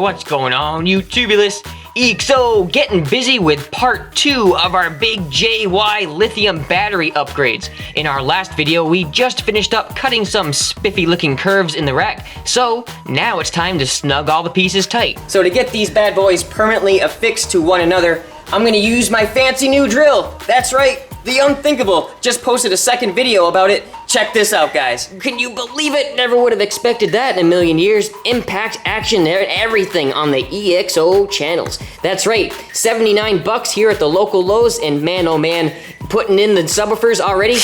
what's going on, YouTubulous? EXO getting busy with part 2 of our big JY lithium battery upgrades. In our last video, we just finished up cutting some spiffy looking curves in the rack, so now it's time to snug all the pieces tight. So to get these bad boys permanently affixed to one another, I'm gonna use my fancy new drill. That's right, the unthinkable. Just posted a second video about it. Check this out, guys. Can you believe it? Never would have expected that in a million years. Impact, action, everything on the EXO channels. That's right, 79 bucks here at the local Lowe's, and man, oh man, putting in the subwoofers already,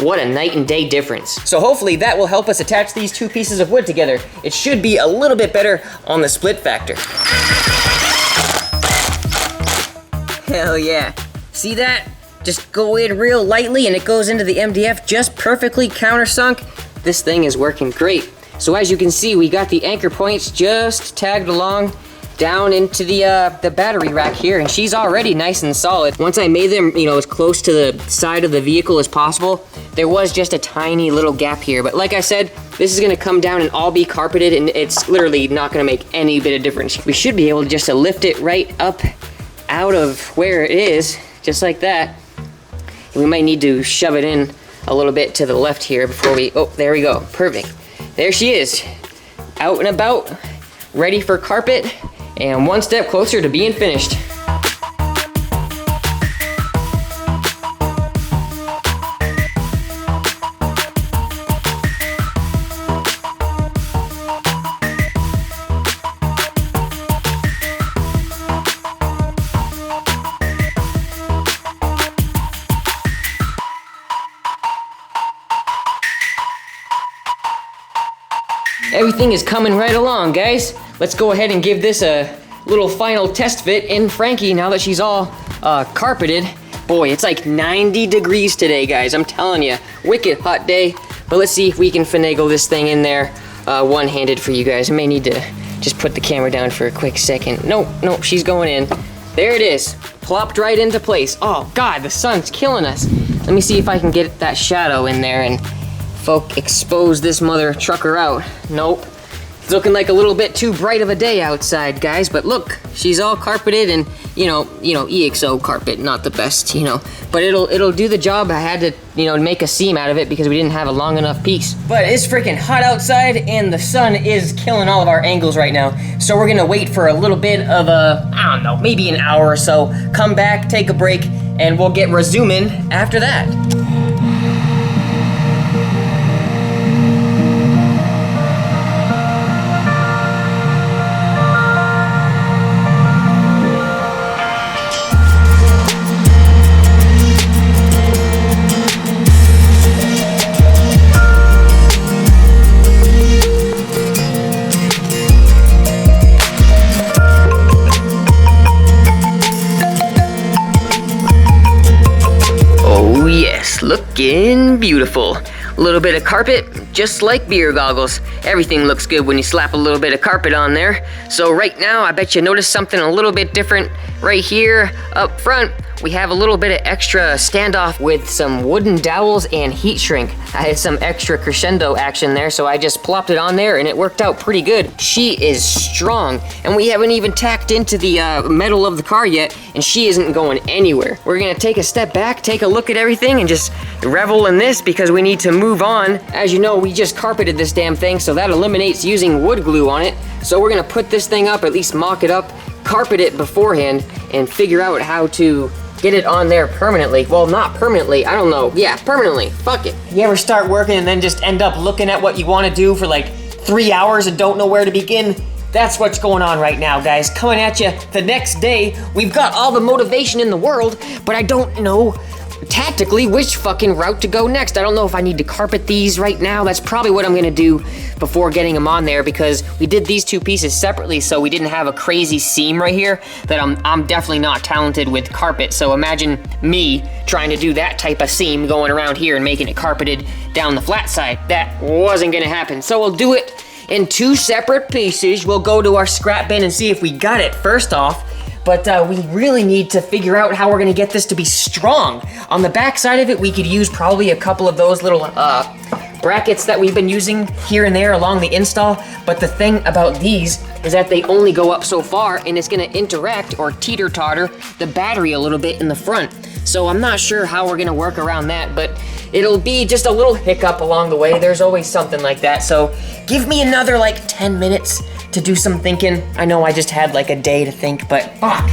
what a night and day difference. So hopefully that will help us attach these two pieces of wood together. It should be a little bit better on the split factor. Hell yeah. See that? Just go in real lightly and it goes into the MDF just perfectly countersunk. This thing is working great. So as you can see, we got the anchor points just tagged along down into the battery rack here, and she's already nice and solid. Once I made them, as close to the side of the vehicle as possible, there was just a tiny little gap here. But like I said, this is gonna come down and all be carpeted, and it's literally not gonna make any bit of difference. We should be able to just lift it right up out of where it is, just like that. We might need to shove it in a little bit to the left here before we, oh, there we go, perfect. There she is, out and about, ready for carpet, and one step closer to being finished. Everything is coming right along, guys. Let's go ahead and give this a little final test fit in Frankie now that she's all carpeted. Boy, it's like 90 degrees today, guys. I'm telling you, wicked hot day. But let's see if we can finagle this thing in there one-handed for you guys. I may need to just put the camera down for a quick second. Nope, she's going in. There it is, plopped right into place. Oh God, the sun's killing us. Let me see if I can get that shadow in there and expose this mother trucker out. Nope. It's looking like a little bit too bright of a day outside, guys, but look, she's all carpeted and, EXO carpet, not the best, but it'll do the job. I had to, make a seam out of it because we didn't have a long enough piece. But it's freaking hot outside and the sun is killing all of our angles right now. So we're gonna wait for a little bit of I don't know, maybe an hour or so. Come back, take a break, and we'll get resuming after that. Looking beautiful. A little bit of carpet, just like beer goggles. Everything looks good when you slap a little bit of carpet on there. So right now, I bet you noticed something a little bit different right here up front. We have a little bit of extra standoff with some wooden dowels and heat shrink. I had some extra crescendo action there, so I just plopped it on there and it worked out pretty good. She is strong, and we haven't even tacked into the metal of the car yet, and she isn't going anywhere. We're gonna take a step back, take a look at everything, and just revel in this because we need to move on. As you know, we just carpeted this damn thing, so that eliminates using wood glue on it. So we're gonna put this thing up, at least mock it up, carpet it beforehand, and figure out how to get it on there permanently. Well, not permanently, I don't know. Yeah, permanently, fuck it. You ever start working and then just end up looking at what you wanna do for like 3 hours and don't know where to begin? That's what's going on right now, guys. Coming at you the next day. We've got all the motivation in the world, but I don't know tactically which fucking route to go next. I don't know if I need to carpet these right now. That's probably what I'm gonna do before getting them on there, because we did these two pieces separately, so we didn't have a crazy seam right here that I'm definitely not talented with carpet. So imagine me trying to do that type of seam going around here and making it carpeted down the flat side. That wasn't gonna happen. So we'll do it in two separate pieces. We'll go to our scrap bin and see if we got it first off. But we really need to figure out how we're gonna get this to be strong. On the back side of it, we could use probably a couple of those little brackets that we've been using here and there along the install, but the thing about these is that they only go up so far, and it's gonna interact or teeter-totter the battery a little bit in the front. So I'm not sure how we're gonna work around that, but it'll be just a little hiccup along the way. There's always something like that. So give me another like 10 minutes to do some thinking. I know I just had like a day to think, but fuck.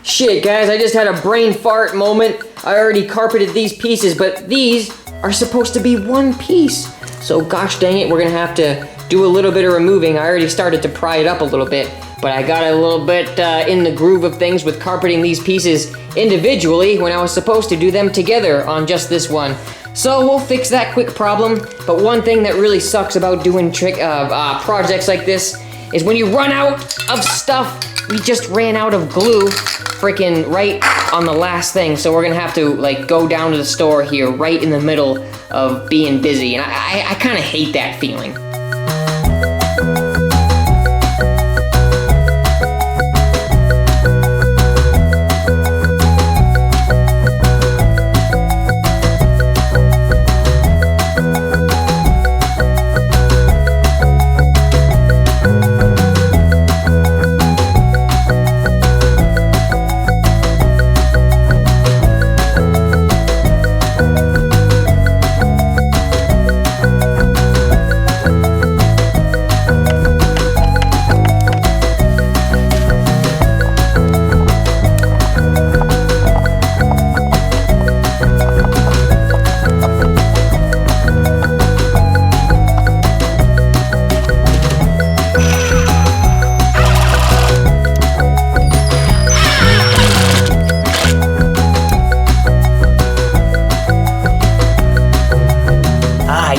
Shit, guys, I just had a brain fart moment. I already carpeted these pieces, but these are supposed to be one piece. So gosh dang it, we're gonna have to do a little bit of removing. I already started to pry it up a little bit, but I got a little bit in the groove of things with carpeting these pieces individually when I was supposed to do them together on just this one. So we'll fix that quick problem. But one thing that really sucks about doing projects like this is when you run out of stuff. We just ran out of glue freaking right on the last thing, so we're gonna have to like go down to the store here right in the middle of being busy, and I kind of hate that feeling.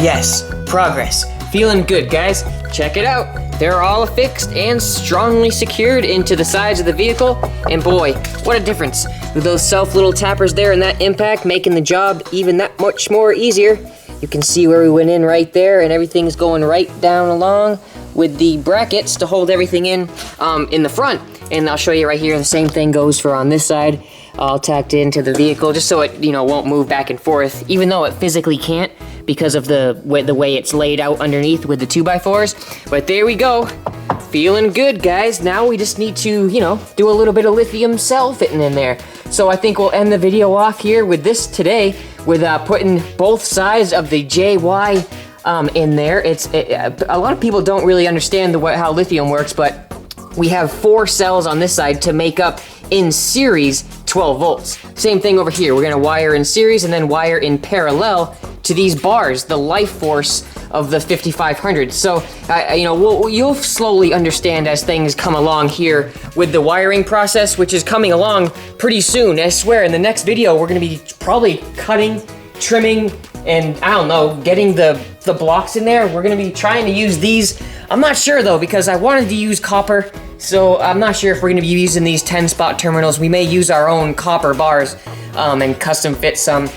Yes, progress. Feeling good, guys. Check it out. They're all affixed and strongly secured into the sides of the vehicle. And boy, what a difference. With those self little tappers there and that impact making the job even that much more easier. You can see where we went in right there, and everything's going right down along with the brackets to hold everything in the front. And I'll show you right here, the same thing goes for on this side. All tacked into the vehicle just so it, won't move back and forth, even though it physically can't because of the way it's laid out underneath with the 2x4s. But there we go. Feeling good, guys. Now we just need to, do a little bit of lithium cell fitting in there. So I think we'll end the video off here with this today with putting both sides of the JY in there. A lot of people don't really understand how lithium works, but we have 4 cells on this side to make up in series 12 volts. Same thing over here. We're gonna wire in series and then wire in parallel to these bars, the life force of the 5500. So, you'll slowly understand as things come along here with the wiring process, which is coming along pretty soon. I swear, in the next video, we're gonna be probably cutting, trimming, and I don't know, getting the blocks in there. We're gonna be trying to use these. I'm not sure though, because I wanted to use copper, so I'm not sure if we're gonna be using these 10-spot terminals. We may use our own copper bars and custom fit some.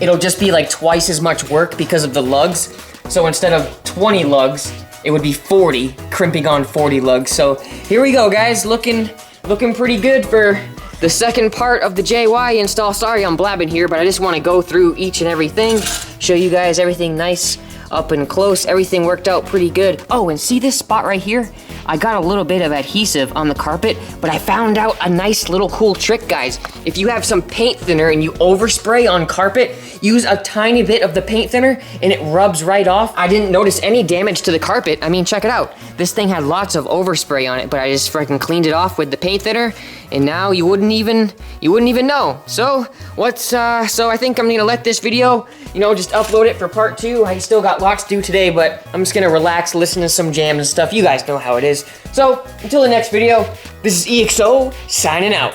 It'll just be like twice as much work because of the lugs. So instead of 20 lugs, it would be 40, crimping on 40 lugs. So here we go, guys. Looking pretty good for the second part of the JY install. Sorry I'm blabbing here, but I just want to go through each and everything, show you guys everything nice up and close. Everything worked out pretty good. Oh, and see this spot right here? I got a little bit of adhesive on the carpet, but I found out a nice little cool trick, guys. If you have some paint thinner and you overspray on carpet, use a tiny bit of the paint thinner and it rubs right off. I didn't notice any damage to the carpet. I mean, check it out. This thing had lots of overspray on it, but I just freaking cleaned it off with the paint thinner and now you wouldn't even know. So so I think I'm gonna let this video, just upload it for part 2. I still got lots to do today, but I'm just gonna relax, listen to some jams and stuff. You guys know how it is. So until the next video, this is EXO signing out.